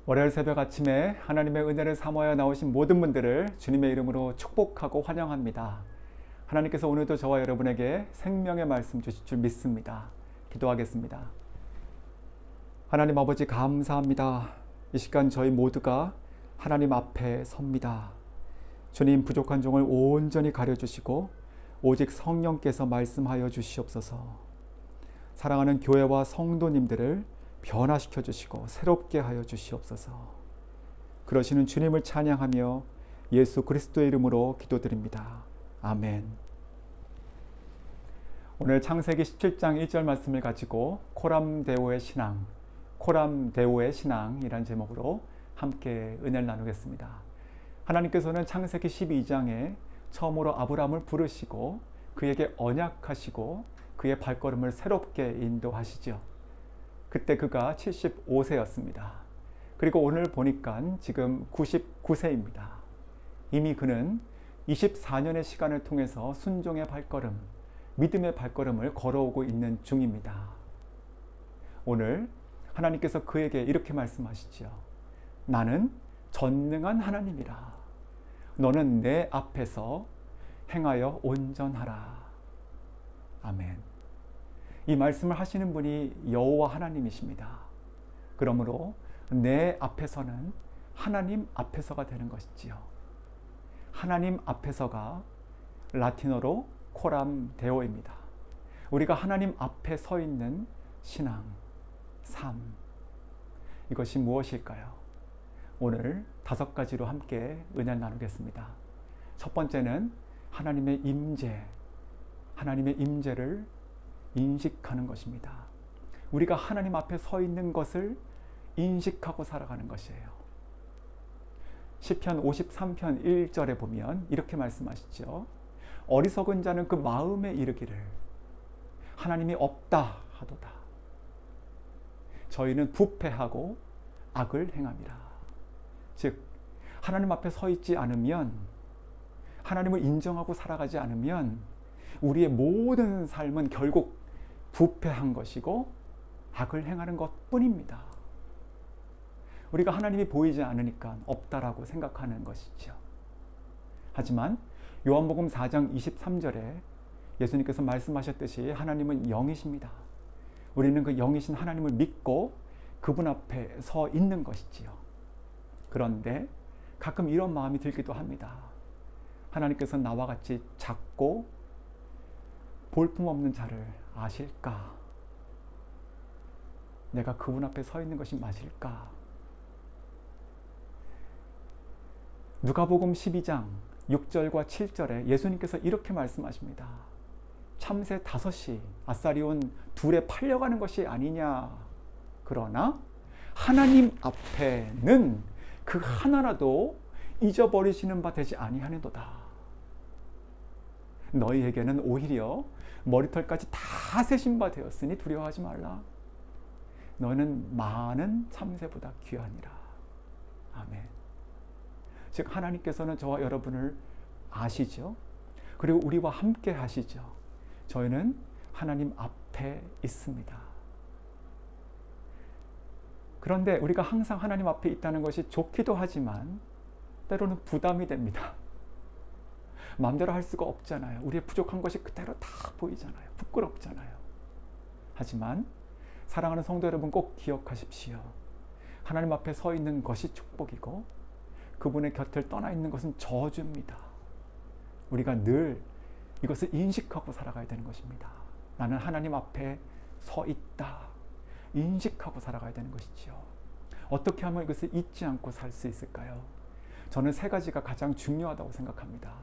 월요일 새벽 아침에 하나님의 은혜를 사모하여 나오신 모든 분들을 주님의 이름으로 축복하고 환영합니다. 하나님께서 오늘도 저와 여러분에게 생명의 말씀 주실 줄 믿습니다. 기도하겠습니다. 하나님 아버지 감사합니다. 이 시간 저희 모두가 하나님 앞에 섭니다. 주님 부족한 종을 온전히 가려주시고 오직 성령께서 말씀하여 주시옵소서. 사랑하는 교회와 성도님들을 변화시켜 주시고 새롭게 하여 주시옵소서. 그러시는 주님을 찬양하며 예수 그리스도의 이름으로 기도드립니다. 아멘. 오늘 창세기 17장 1절 말씀을 가지고 코람데오의 신앙이란 제목으로 함께 은혜를 나누겠습니다. 하나님께서는 창세기 12장에 처음으로 아브라함을 부르시고 그에게 언약하시고 그의 발걸음을 새롭게 인도하시죠. 그때 그가 75세였습니다. 그리고 오늘 보니까 지금 99세입니다. 이미 그는 24년의 시간을 통해서 순종의 발걸음, 믿음의 발걸음을 걸어오고 있는 중입니다. 오늘 하나님께서 그에게 이렇게 말씀하시죠. 나는 전능한 하나님이라. 너는 내 앞에서 행하여 온전하라. 아멘. 이 말씀을 하시는 분이 여호와 하나님이십니다. 그러므로 내 앞에서는 하나님 앞에서가 되는 것이지요. 하나님 앞에서가 라틴어로 코람데오입니다. 우리가 하나님 앞에 서 있는 신앙, 삶, 이것이 무엇일까요? 오늘 5가지로 함께 은혜를 나누겠습니다. 첫 번째는 하나님의 임재를 인식하는 것입니다. 우리가 하나님 앞에 서 있는 것을 인식하고 살아가는 것이에요. 시편 53편 1절에 보면 이렇게 말씀하시죠. 어리석은 자는 그 마음에 이르기를 하나님이 없다 하도다. 저희는 부패하고 악을 행함이라. 즉 하나님 앞에 서 있지 않으면, 하나님을 인정하고 살아가지 않으면 우리의 모든 삶은 결국 부패한 것이고 악을 행하는 것뿐입니다. 우리가 하나님이 보이지 않으니까 없다라고 생각하는 것이죠. 하지만 요한복음 4장 23절에 예수님께서 말씀하셨듯이 하나님은 영이십니다. 우리는 그 영이신 하나님을 믿고 그분 앞에 서 있는 것이지요. 그런데 가끔 이런 마음이 들기도 합니다. 하나님께서 나와 같이 작고 볼품없는 자를 아실까? 내가 그분 앞에 서 있는 것이 맞을까? 누가복음 12장 6절과 7절에 예수님께서 이렇게 말씀하십니다. 참새 5이 아사리온 2에 팔려가는 것이 아니냐. 그러나 하나님 앞에는 그 하나라도 잊어버리시는 바 되지 아니하는도다. 너희에게는 오히려 머리털까지 다 세신 바 되었으니 두려워하지 말라. 너는 많은 참새보다 귀하니라. 아멘. 즉 하나님께서는 저와 여러분을 아시죠. 그리고 우리와 함께 하시죠. 저희는 하나님 앞에 있습니다. 그런데 우리가 항상 하나님 앞에 있다는 것이 좋기도 하지만 때로는 부담이 됩니다. 마음대로 할 수가 없잖아요. 우리의 부족한 것이 그대로 다 보이잖아요. 부끄럽잖아요. 하지만 사랑하는 성도 여러분 꼭 기억하십시오. 하나님 앞에 서 있는 것이 축복이고 그분의 곁을 떠나 있는 것은 저주입니다. 우리가 늘 이것을 인식하고 살아가야 되는 것입니다. 나는 하나님 앞에 서 있다. 인식하고 살아가야 되는 것이지요. 어떻게 하면 이것을 잊지 않고 살 수 있을까요? 저는 3가지가 가장 중요하다고 생각합니다.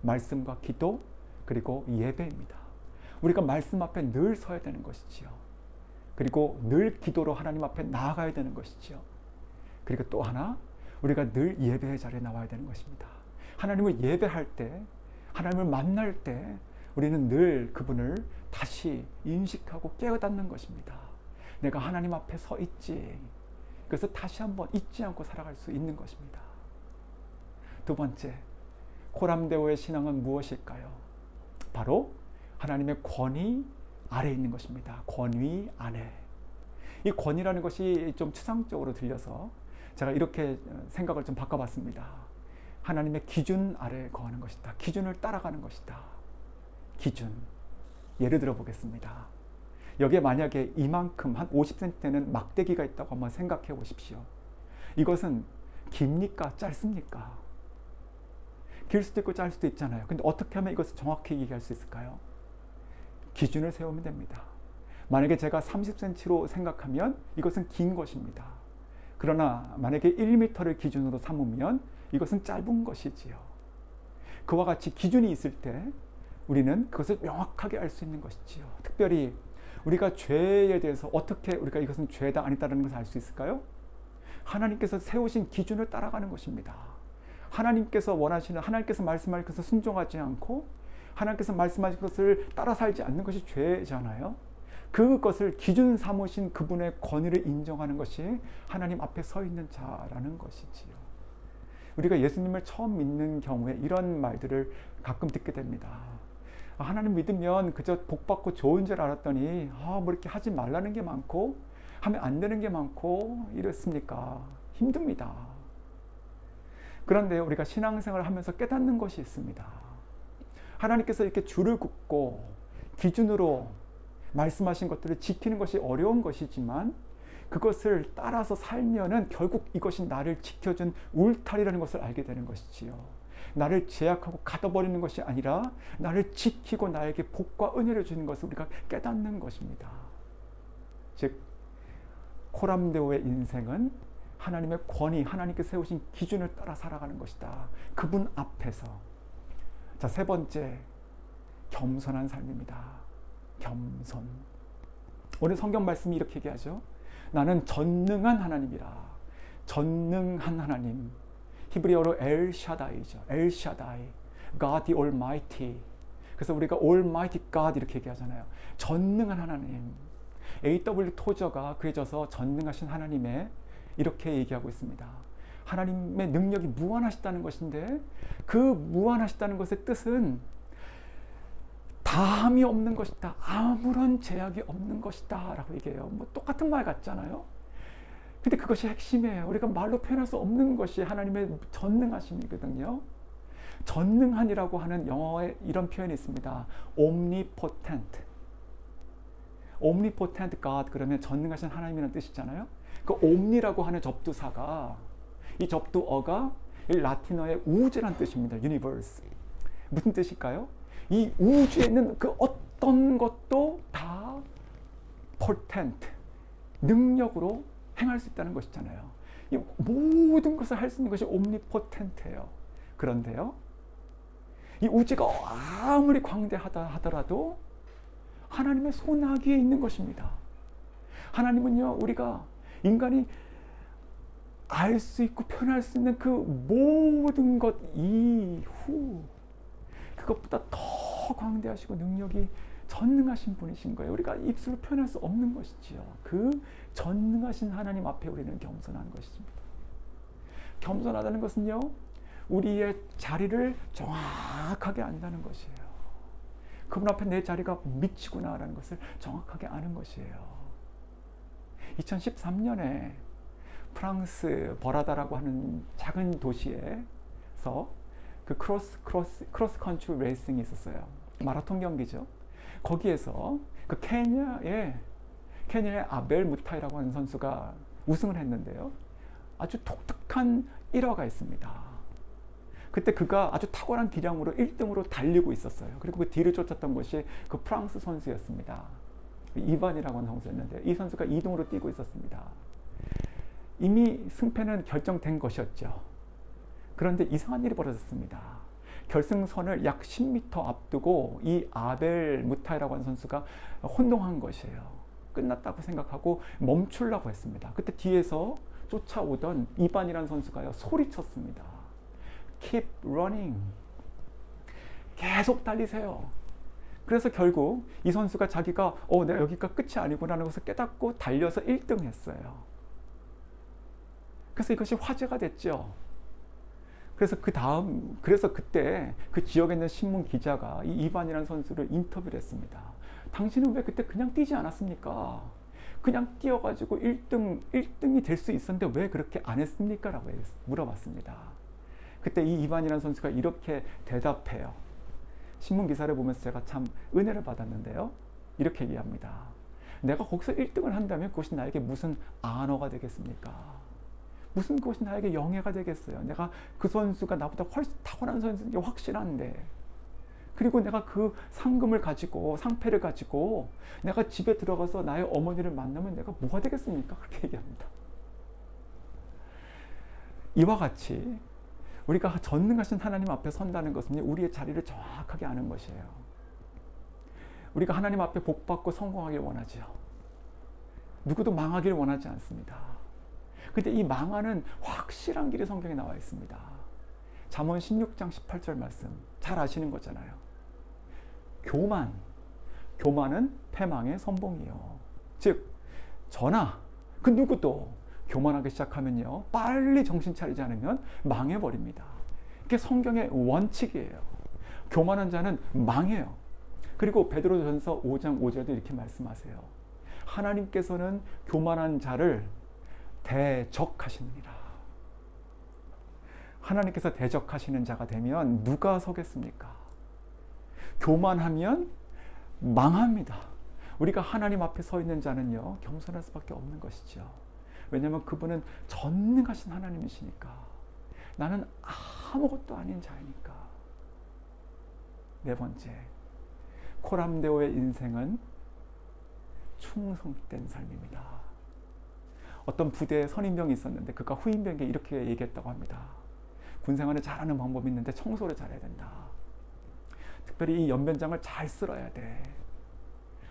말씀과 기도, 그리고 예배입니다. 우리가 말씀 앞에 늘 서야 되는 것이지요. 그리고 늘 기도로 하나님 앞에 나아가야 되는 것이지요. 그리고 또 하나, 우리가 늘 예배의 자리에 나와야 되는 것입니다. 하나님을 예배할 때, 하나님을 만날 때 우리는 늘 그분을 다시 인식하고 깨어닫는 것입니다. 내가 하나님 앞에 서 있지. 그래서 다시 한번 잊지 않고 살아갈 수 있는 것입니다. 2번째, 코람데오의 신앙은 무엇일까요? 바로 하나님의 권위 아래 있는 것입니다. 권위 아래. 이 권위라는 것이 좀 추상적으로 들려서 제가 이렇게 생각을 좀 바꿔봤습니다. 하나님의 기준 아래에 거하는 것이다. 기준을 따라가는 것이다. 기준. 예를 들어 보겠습니다. 여기에 만약에 이만큼 한 50cm 되는 막대기가 있다고 한번 생각해 보십시오. 이것은 깁니까? 짧습니까? 길 수도 있고 짧을 수도 있잖아요. 근데 어떻게 하면 이것을 정확히 얘기할 수 있을까요? 기준을 세우면 됩니다. 만약에 제가 30cm로 생각하면 이것은 긴 것입니다. 그러나 만약에 1m를 기준으로 삼으면 이것은 짧은 것이지요. 그와 같이 기준이 있을 때 우리는 그것을 명확하게 알 수 있는 것이지요. 특별히 우리가 죄에 대해서 어떻게 우리가 이것은 죄다 아니다라는 것을 알 수 있을까요? 하나님께서 세우신 기준을 따라가는 것입니다. 하나님께서 원하시는, 하나님께서 말씀하신 것을 순종하지 않고 하나님께서 말씀하신 것을 따라 살지 않는 것이 죄잖아요. 그것을 기준 삼으신 그분의 권위를 인정하는 것이 하나님 앞에 서 있는 자라는 것이지요. 우리가 예수님을 처음 믿는 경우에 이런 말들을 가끔 듣게 됩니다. 하나님 믿으면 그저 복받고 좋은 줄 알았더니 뭐 이렇게 하지 말라는 게 많고 하면 안 되는 게 많고 이렇습니까? 힘듭니다. 그런데 우리가 신앙생활을 하면서 깨닫는 것이 있습니다. 하나님께서 이렇게 줄을 긋고 기준으로 말씀하신 것들을 지키는 것이 어려운 것이지만 그것을 따라서 살면은 결국 이것이 나를 지켜준 울타리라는 것을 알게 되는 것이지요. 나를 제약하고 가둬버리는 것이 아니라 나를 지키고 나에게 복과 은혜를 주는 것을 우리가 깨닫는 것입니다. 즉 코람데오의 인생은 하나님의 권위, 하나님께 세우신 기준을 따라 살아가는 것이다. 그분 앞에서. 자, 세 번째, 겸손한 삶입니다. 겸손. 오늘 성경 말씀이 이렇게 얘기하죠. 나는 전능한 하나님이라. 전능한 하나님. 히브리어로 엘샤다이죠. 엘샤다이. God the Almighty. 그래서 우리가 Almighty God 이렇게 얘기하잖아요. 전능한 하나님. A.W. 토저가 그래져서 전능하신 하나님의 이렇게 얘기하고 있습니다. 하나님의 능력이 무한하시다는 것인데 그 무한하시다는 것의 뜻은 다함이 없는 것이다. 아무런 제약이 없는 것이다. 라고 얘기해요. 뭐 똑같은 말 같잖아요. 근데 그것이 핵심이에요. 우리가 말로 표현할 수 없는 것이 하나님의 전능하심이거든요. 전능한이라고 하는 영어에 이런 표현이 있습니다. omnipotent. omnipotent God 그러면 전능하신 하나님이라는 뜻이잖아요. 그 omni라고 하는 접두사가 이 접두어가 라틴어의 우주란 뜻입니다. universe. 무슨 뜻일까요? 이 우주에 있는 그 어떤 것도 다 potent, 능력으로 행할 수 있다는 것이잖아요. 이 모든 것을 할 수 있는 것이 omnipotent예요. 그런데요, 이 우주가 아무리 광대하다 하더라도 하나님의 손아귀에 있는 것입니다. 하나님은요, 우리가 인간이 알 수 있고 표현할 수 있는 그 모든 것 이후 그것보다 더 광대하시고 능력이 전능하신 분이신 거예요. 우리가 입술로 표현할 수 없는 것이지요. 그 전능하신 하나님 앞에 우리는 겸손한 것입니다. 겸손하다는 것은요, 우리의 자리를 정확하게 안다는 것이에요. 그분 앞에 내 자리가 미치구나라는 것을 정확하게 아는 것이에요. 2013년에 프랑스 버라다라고 하는 작은 도시에서 그 크로스 컨트리 레이싱이 있었어요. 마라톤 경기죠. 거기에서 그 케냐의 아벨 무타이라고 하는 선수가 우승을 했는데요. 아주 독특한 일화가 있습니다. 그때 그가 아주 탁월한 기량으로 1등으로 달리고 있었어요. 그리고 그 뒤를 쫓았던 것이 그 프랑스 선수였습니다. 이반이라고 하는 선수였는데 이 선수가 2등으로 뛰고 있었습니다. 이미 승패는 결정된 것이었죠. 그런데 이상한 일이 벌어졌습니다. 결승선을 약 10m 앞두고 이 아벨 무타이라고 하는 선수가 혼동한 것이에요. 끝났다고 생각하고 멈추려고 했습니다. 그때 뒤에서 쫓아오던 이반이라는 선수가요, 소리쳤습니다. Keep running. 계속 달리세요. 그래서 결국 이 선수가 자기가 내가 여기가 끝이 아니구나라는 것을 깨닫고 달려서 1등 했어요. 그래서 이것이 화제가 됐죠. 그래서 그때 그 지역에 있는 신문 기자가 이 이반이라는 선수를 인터뷰를 했습니다. 당신은 왜 그때 그냥 뛰지 않았습니까? 그냥 뛰어가지고 1등이 될 수 있었는데 왜 그렇게 안 했습니까? 라고 물어봤습니다. 그때 이 이반이라는 선수가 이렇게 대답해요. 신문 기사를 보면서 제가 참 은혜를 받았는데요. 이렇게 얘기합니다. 내가 거기서 1등을 한다면 그것이 나에게 무슨 안어가 되겠습니까? 무슨 그것이 나에게 영예가 되겠어요? 내가 그 선수가 나보다 훨씬 타고난 선수인 게 확실한데, 그리고 내가 그 상금을 가지고, 상패를 가지고 내가 집에 들어가서 나의 어머니를 만나면 내가 뭐가 되겠습니까? 그렇게 얘기합니다. 이와 같이 우리가 전능하신 하나님 앞에 선다는 것은 우리의 자리를 정확하게 아는 것이에요. 우리가 하나님 앞에 복받고 성공하길 원하지요. 누구도 망하길 원하지 않습니다. 근데 이 망하는 확실한 길이 성경에 나와 있습니다. 잠언 16장 18절 말씀 잘 아시는 거잖아요. 교만은 패망의 선봉이요. 즉 저나 그 누구도 교만하기 시작하면요, 빨리 정신 차리지 않으면 망해버립니다. 이게 성경의 원칙이에요. 교만한 자는 망해요. 그리고 베드로전서 5장 5절도 이렇게 말씀하세요. 하나님께서는 교만한 자를 대적하시느니라. 하나님께서 대적하시는 자가 되면 누가 서겠습니까? 교만하면 망합니다. 우리가 하나님 앞에 서 있는 자는요, 겸손할 수밖에 없는 것이죠. 왜냐하면 그분은 전능하신 하나님이시니까. 나는 아무것도 아닌 자이니까. 네 번째, 코람데오의 인생은 충성된 삶입니다. 어떤 부대에 선임병이 있었는데 그가 후임병에게 이렇게 얘기했다고 합니다. 군생활을 잘하는 방법이 있는데 청소를 잘해야 된다. 특별히 이 연변장을 잘 쓸어야 돼.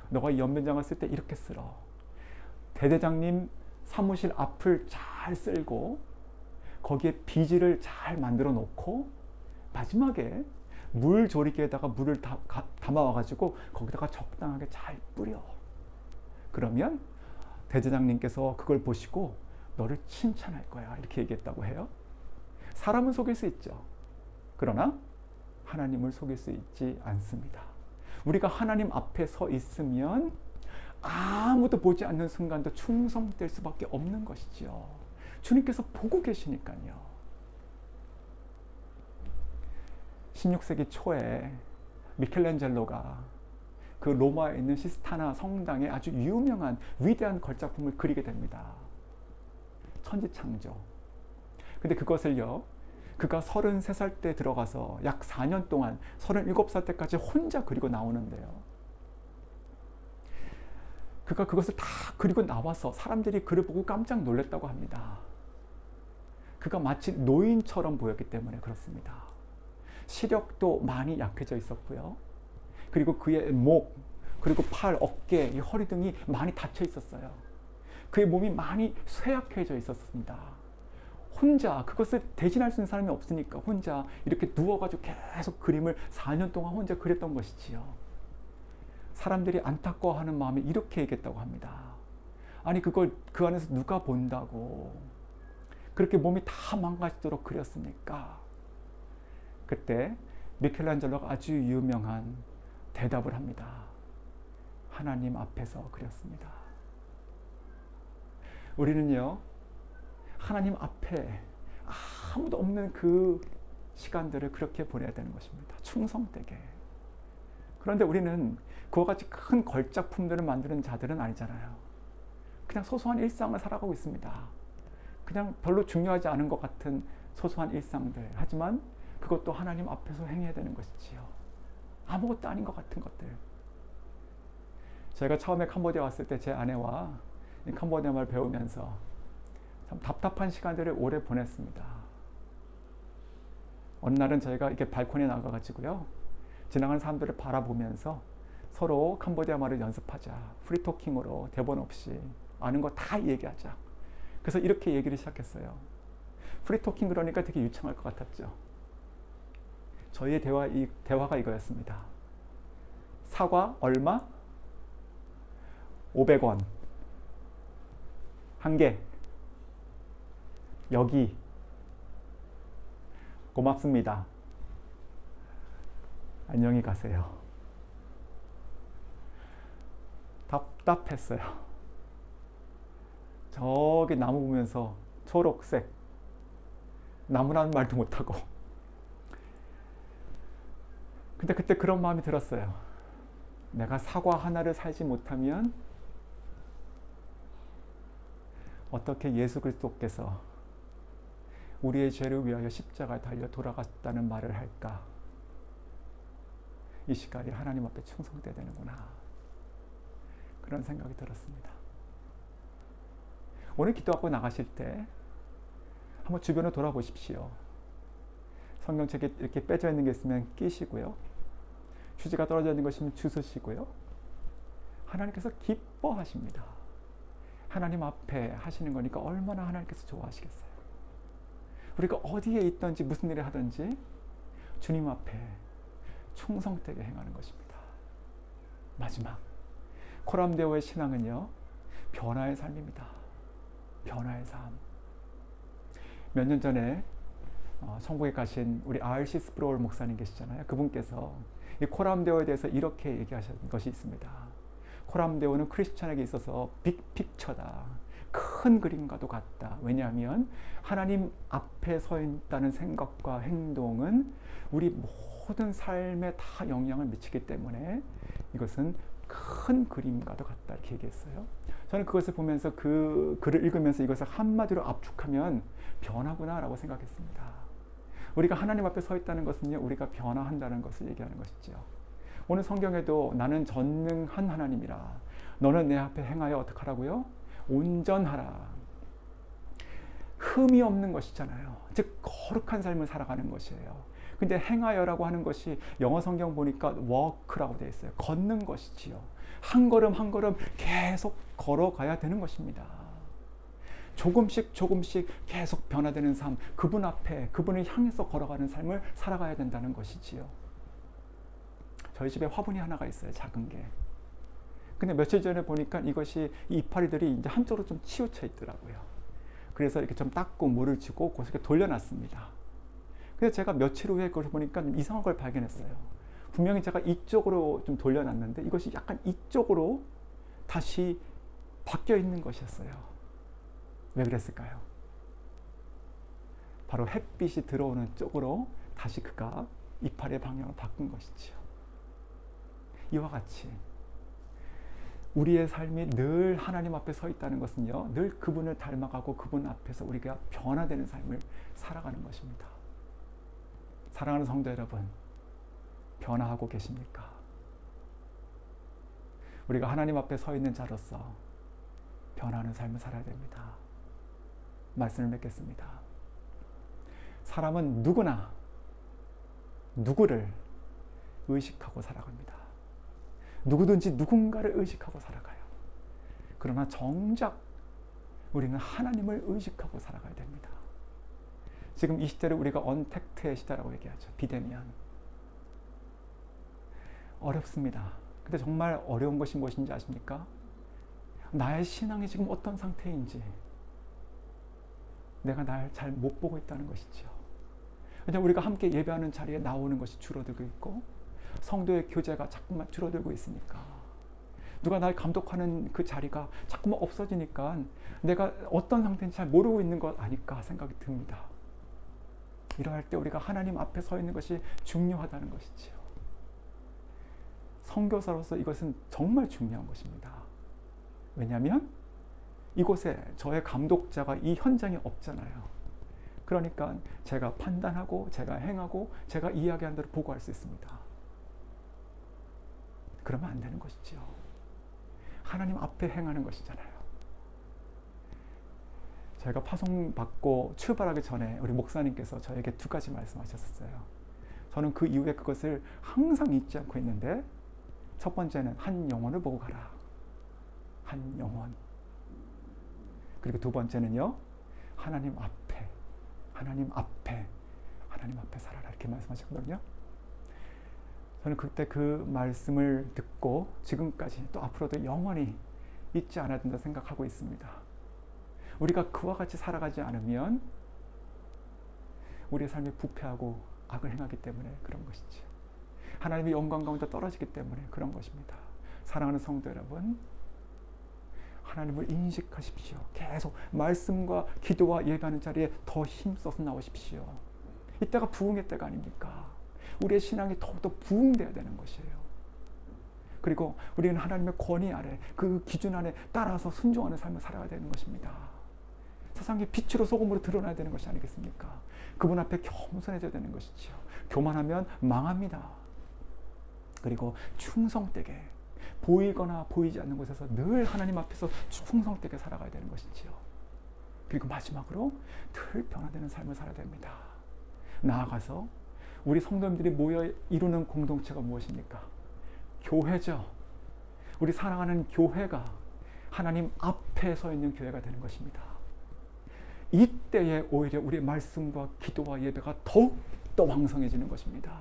너가 이 연변장을 쓸 때 이렇게 쓸어. 대대장님 사무실 앞을 잘 쓸고 거기에 비지를 잘 만들어 놓고 마지막에 물 조리개에다가 물을 담아와가지고 거기다가 적당하게 잘 뿌려. 그러면 대대장님께서 그걸 보시고 너를 칭찬할 거야. 이렇게 얘기했다고 해요. 사람은 속일 수 있죠. 그러나 하나님을 속일 수 있지 않습니다. 우리가 하나님 앞에 서 있으면 아무도 보지 않는 순간도 충성될 수밖에 없는 것이지요. 주님께서 보고 계시니까요. 16세기 초에 미켈란젤로가 그 로마에 있는 시스타나 성당에 아주 유명한 위대한 걸작품을 그리게 됩니다. 천지창조. 근데 그것을요, 그가 33살 때 들어가서 약 4년 동안 37살 때까지 혼자 그리고 나오는데요. 그가 그것을 다 그리고 나와서 사람들이 그를 보고 깜짝 놀랐다고 합니다. 그가 마치 노인처럼 보였기 때문에 그렇습니다. 시력도 많이 약해져 있었고요. 그리고 그의 목, 그리고 팔, 어깨, 이 허리 등이 많이 다쳐 있었어요. 그의 몸이 많이 쇠약해져 있었습니다. 혼자 그것을 대신할 수 있는 사람이 없으니까 혼자 이렇게 누워가지고 계속 그림을 4년 동안 혼자 그렸던 것이지요. 사람들이 안타까워하는 마음에 이렇게 얘기했다고 합니다. 아니 그걸 그 안에서 누가 본다고 그렇게 몸이 다 망가지도록 그렸습니까? 그때 미켈란젤로가 아주 유명한 대답을 합니다. 하나님 앞에서 그렸습니다. 우리는요, 하나님 앞에 아무도 없는 그 시간들을 그렇게 보내야 되는 것입니다. 충성되게. 그런데 우리는 그와 같이 큰 걸작품들을 만드는 자들은 아니잖아요. 그냥 소소한 일상을 살아가고 있습니다. 그냥 별로 중요하지 않은 것 같은 소소한 일상들. 하지만 그것도 하나님 앞에서 행해야 되는 것이지요. 아무것도 아닌 것 같은 것들. 저희가 처음에 캄보디아 왔을 때 제 아내와 캄보디아 말 배우면서 참 답답한 시간들을 오래 보냈습니다. 어느 날은 저희가 이렇게 발코니에 나가가지고요, 지나가는 사람들을 바라보면서 서로 캄보디아 말을 연습하자. 프리토킹으로 대본 없이 아는 거 다 얘기하자. 그래서 이렇게 얘기를 시작했어요. 프리토킹 그러니까 되게 유창할 것 같았죠. 저희의 대화가 이거였습니다. 사과 얼마? 500원. 한 개. 여기. 고맙습니다. 안녕히 가세요. 답답했어요. 저기 나무 보면서 초록색, 나무라는 말도 못하고. 근데 그때 그런 마음이 들었어요. 내가 사과 하나를 살지 못하면 어떻게 예수 그리스도께서 우리의 죄를 위하여 십자가에 달려 돌아갔다는 말을 할까? 이 시간이 하나님 앞에 충성돼야 되는구나. 그런 생각이 들었습니다. 오늘 기도하고 나가실 때 한번 주변을 돌아보십시오. 성경책에 이렇게 빼져 있는 게 있으면 끼시고요. 휴지가 떨어져 있는 것이면 주우시고요. 하나님께서 기뻐하십니다. 하나님 앞에 하시는 거니까 얼마나 하나님께서 좋아하시겠어요. 우리가 어디에 있든지 무슨 일을 하든지 주님 앞에 충성되게 행하는 것입니다. 마지막, 코람데오의 신앙은요, 변화의 삶입니다. 변화의 삶. 몇 년 전에 천국에 가신 우리 R.C. 스프로울 목사님 계시잖아요. 그분께서 이 코람데오에 대해서 이렇게 얘기하신 것이 있습니다. 코람데오는 크리스천에게 있어서 빅픽처다. 큰 그림과도 같다. 왜냐하면 하나님 앞에 서 있다는 생각과 행동은 우리 모든 삶에 다 영향을 미치기 때문에 이것은 큰 그림과도 같다. 이렇게 얘기했어요. 저는 그것을 보면서 그 글을 읽으면서 이것을 한마디로 압축하면 변화구나 라고 생각했습니다. 우리가 하나님 앞에 서 있다는 것은요, 우리가 변화한다는 것을 얘기하는 것이죠. 오늘 성경에도 나는 전능한 하나님이라 너는 내 앞에 행하여 어떻게 하라고요? 온전하라. 흠이 없는 것이잖아요. 즉 거룩한 삶을 살아가는 것이에요. 근데 행하여라고 하는 것이 영어 성경 보니까 walk라고 되어 있어요. 걷는 것이지요. 한 걸음 한 걸음 계속 걸어가야 되는 것입니다. 조금씩 조금씩 계속 변화되는 삶, 그분 앞에, 그분을 향해서 걸어가는 삶을 살아가야 된다는 것이지요. 저희 집에 화분이 하나가 있어요. 작은 게. 근데 며칠 전에 보니까 이것이, 이 이파리들이 이제 한쪽으로 좀 치우쳐 있더라고요. 그래서 이렇게 좀 닦고 물을 주고 그렇게 돌려놨습니다. 근데 제가 며칠 후에 그걸 보니까 좀 이상한 걸 발견했어요. 분명히 제가 이쪽으로 좀 돌려놨는데 이것이 약간 이쪽으로 다시 바뀌어 있는 것이었어요. 왜 그랬을까요? 바로 햇빛이 들어오는 쪽으로 다시 그가 이파리의 방향을 바꾼 것이지요. 이와 같이 우리의 삶이 늘 하나님 앞에 서 있다는 것은요, 늘 그분을 닮아가고 그분 앞에서 우리가 변화되는 삶을 살아가는 것입니다. 사랑하는 성도 여러분, 변화하고 계십니까? 우리가 하나님 앞에 서 있는 자로서 변화하는 삶을 살아야 됩니다. 말씀을 맺겠습니다. 사람은 누구나 누구를 의식하고 살아갑니다. 누구든지 누군가를 의식하고 살아가요. 그러나 정작 우리는 하나님을 의식하고 살아가야 됩니다. 지금 이 시대를 우리가 언택트의 시대라고 얘기하죠. 비대면. 어렵습니다. 근데 정말 어려운 것이 무엇인지 아십니까? 나의 신앙이 지금 어떤 상태인지 내가 날 잘 못 보고 있다는 것이죠. 왜냐하면 우리가 함께 예배하는 자리에 나오는 것이 줄어들고 있고 성도의 교제가 자꾸만 줄어들고 있으니까, 누가 날 감독하는 그 자리가 자꾸만 없어지니까 내가 어떤 상태인지 잘 모르고 있는 것 아닐까 생각이 듭니다. 이러할 때 우리가 하나님 앞에 서 있는 것이 중요하다는 것이지요. 선교사로서 이것은 정말 중요한 것입니다. 왜냐하면 이곳에 저의 감독자가 이 현장에 없잖아요. 그러니까 제가 판단하고 제가 행하고 제가 이야기한 대로 보고할 수 있습니다. 그러면 안 되는 것이지요. 하나님 앞에 행하는 것이잖아요. 저희가 파송받고 출발하기 전에 우리 목사님께서 저에게 두 가지 말씀하셨어요. 저는 그 이후에 그것을 항상 잊지 않고 있는데, 첫 번째는 한 영혼을 보고 가라. 한 영혼. 그리고 두 번째는요, 하나님 앞에, 하나님 앞에, 하나님 앞에 살아라. 이렇게 말씀하셨거든요. 저는 그때 그 말씀을 듣고 지금까지 또 앞으로도 영원히 잊지 않아야 된다 생각하고 있습니다. 우리가 그와 같이 살아가지 않으면 우리의 삶이 부패하고 악을 행하기 때문에 그런 것이죠. 하나님의 영광 가운데 떨어지기 때문에 그런 것입니다. 사랑하는 성도 여러분, 하나님을 인식하십시오. 계속 말씀과 기도와 예배하는 자리에 더 힘써서 나오십시오. 이때가 부흥의 때가 아닙니까? 우리의 신앙이 더욱더 부흥되어야 되는 것이에요. 그리고 우리는 하나님의 권위 아래, 그 기준 안에 따라서 순종하는 삶을 살아야 되는 것입니다. 세상에 빛으로 소금으로 드러나야 되는 것이 아니겠습니까? 그분 앞에 겸손해져야 되는 것이지요. 교만하면 망합니다. 그리고 충성되게, 보이거나 보이지 않는 곳에서 늘 하나님 앞에서 충성되게 살아가야 되는 것이지요. 그리고 마지막으로 늘 변화되는 삶을 살아야 됩니다. 나아가서 우리 성도님들이 모여 이루는 공동체가 무엇입니까? 교회죠. 우리 사랑하는 교회가 하나님 앞에 서 있는 교회가 되는 것입니다. 이때에 오히려 우리의 말씀과 기도와 예배가 더욱더 왕성해지는 것입니다.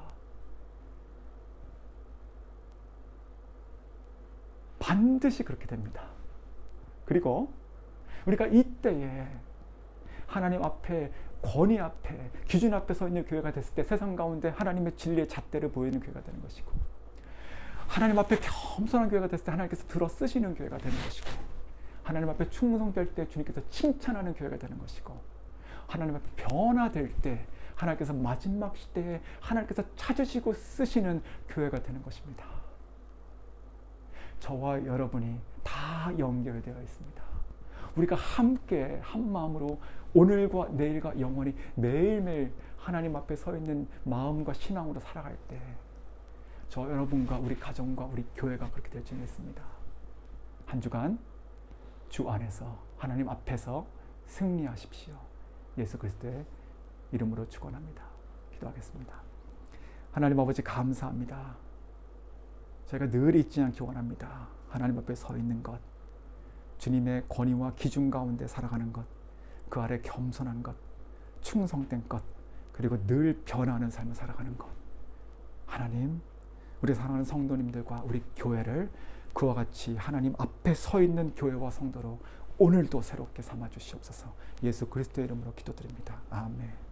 반드시 그렇게 됩니다. 그리고 우리가 이때에 하나님 앞에, 권위 앞에, 기준 앞에 서 있는 교회가 됐을 때 세상 가운데 하나님의 진리의 잣대를 보이는 교회가 되는 것이고, 하나님 앞에 겸손한 교회가 됐을 때 하나님께서 들어 쓰시는 교회가 되는 것이고, 하나님 앞에 충성될 때 주님께서 칭찬하는 교회가 되는 것이고, 하나님 앞에 변화될 때 하나님께서 마지막 시대에 하나님께서 찾으시고 쓰시는 교회가 되는 것입니다. 저와 여러분이 다 연결되어 있습니다. 우리가 함께 한 마음으로 오늘과 내일과 영원히 매일매일 하나님 앞에 서 있는 마음과 신앙으로 살아갈 때 저 여러분과 우리 가정과 우리 교회가 그렇게 될 줄 믿습니다. 한 주간 주 안에서 하나님 앞에서 승리하십시오. 예수 그리스도의 이름으로 축원합니다. 기도하겠습니다. 하나님 아버지 감사합니다. 저희가 늘 잊지 않기 원합니다. 하나님 앞에 서 있는 것, 주님의 권위와 기준 가운데 살아가는 것, 그 아래 겸손한 것, 충성된 것, 그리고 늘 변화하는 삶을 살아가는 것. 하나님, 우리 사랑하는 성도님들과 우리 교회를 그와 같이 하나님 앞에 서 있는 교회와 성도로 오늘도 새롭게 삼아 주시옵소서. 예수 그리스도의 이름으로 기도드립니다. 아멘.